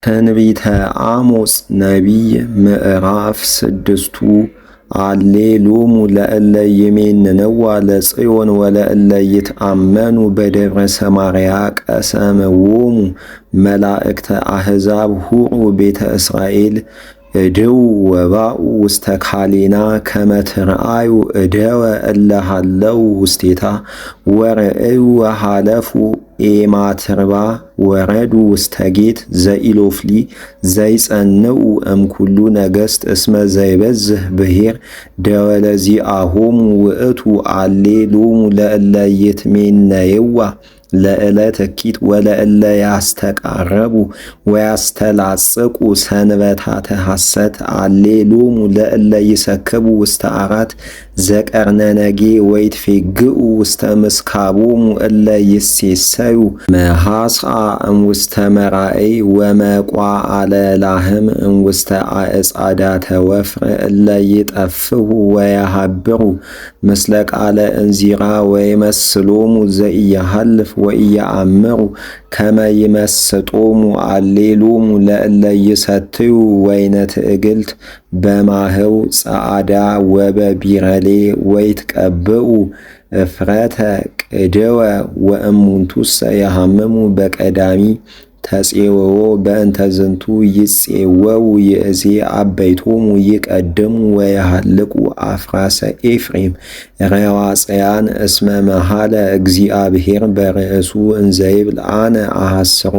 ትንቢተ አሞጽ ነቢይ ምዕራፍ 6 አሌሉሙ ለእለ ይሜንንዋ ለጽዮን ወለእለ ይትአመኑ በደብረ ሰማርያ ቀሰምዎሙ መላእክተ አሕዛብ ሁሩ ቤተ እስራኤል እድው ወባኡ ውስተ ካሌና ከመ ትርአዩ እደወ እለ ሃለው ውስቴታ ወርእዩ ወሃለፉ ኤማትርባ ወረዱ ውስተ ጌት ዘኢሎፍሊ ዘይጸንዑ እምኩሉ ነገሥት እስመ ዘይበዝህ ብሔር ደወለ ዚአሆሙ ውእቱ አሌሉሙ ለእለ ይትሜነይዋ ለዕለተ ኪት ወለእለ ያስተቃረቡ ወያስተላጽቁ ሰንበታተ ሐሰት አሌሉሙ ለእለ ይሰክቡ ውስተ አራት ዘቀርነነጌ ወይትፌግኡ ውስተ ምስካቦሙ እለ ይሴሰዩ መሐስአ እምውስተ መራእይ ወመቋዓለ ላህም እምውስተ አዕጻዳተ ወፍር እለ ይጠፍሁ ወያሃብሩ ምስለ ቃለ እንዚራ ወይመስሎሙ ዘኢያሃልፍ ወኢያአምሩ ከመ ይመስጦሙ አሌሉሙ ለእለ ይሰትዩ ወይነ ትዕግልት በማህው ጸዓዳ ወበቢረሌ ወይትቀብኡ እፍረተ ቅድወ ወእሙንቱሰ የሃምሙ በቀዳሚ ተጼወዎ በእንተ ዝንቱ ይጼወው ይእዜ አበይቶሙ ይቀድሙ ወያሃልቁ አፍራሰ ኤፍሬም ረዋጽያን እስመ መሃለ እግዚአብሔር በርእሱ እንዘይብል አነ አሐስሮ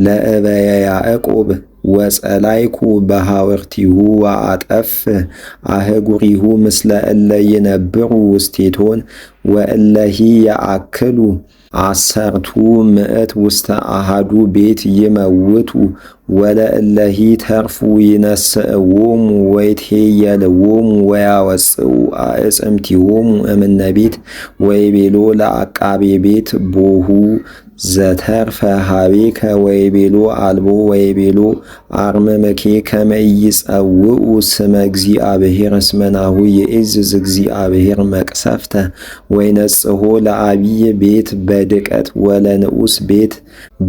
ለእበየ ያዕቆብ ወጸላይኩ በሃወርቲሁ ወአጠፍ አህጉሪሁ ምስለ እለ ይነብሩ ውስቴቶን ወእለሂ ያአክሉ አሰርቱ ምዕት ውስተ አሃዱ ቤት ይመውቱ ወለእለሂ ተርፉ ይነስእዎሙ ወይትሄየልዎሙ ወያወፅኡ አዕጽምቲሆሙ እምነ ቤት ወይቤሎ ለአቃቤ ቤት ቦሁ ዘተርፈ ሀቤከ ወይቤሎ አልቦ ወይቤሎ አርምምኬ ከመ ይጸውዑ ስመ እግዚአብሔር እስመ ናሁ ይእዝዝ እግዚአብሔር መቅሰፍተ ወይነጽሖ ለአብይ ቤት በድቀት ወለንዑስ ቤት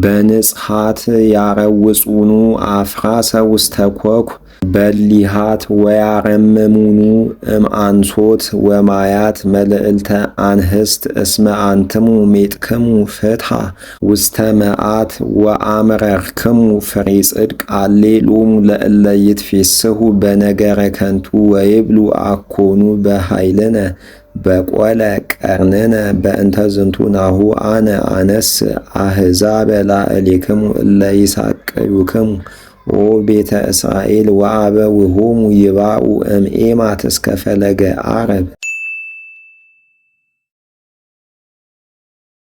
በንጽሐት ያረውጹኑ አፍራሰ ውስተ ኮኩ በሊሃት ወያረምሙኑ እምአንሶት ወማያት መልዕልተ አንህስት እስመ አንትሙ ሜጥክሙ ፍትሐ ውስተ መዓት ወአምረርክሙ ፍሬ ጽድቅ አሌሉሙ ለእለ ይትፌስሑ በነገረ ከንቱ ወይብሉ አኮኑ በኃይልነ በቆለ ቀርንነ በእንተ ዝንቱ ናሁ አነ አነስ አሕዛበ ላዕሌክሙ እለ ይሳቅዩክሙ ኦ ቤተ እስራኤል ወአበዊሆሙ ይባኡ እምኤማት እስከ ፈለገ ዓረብ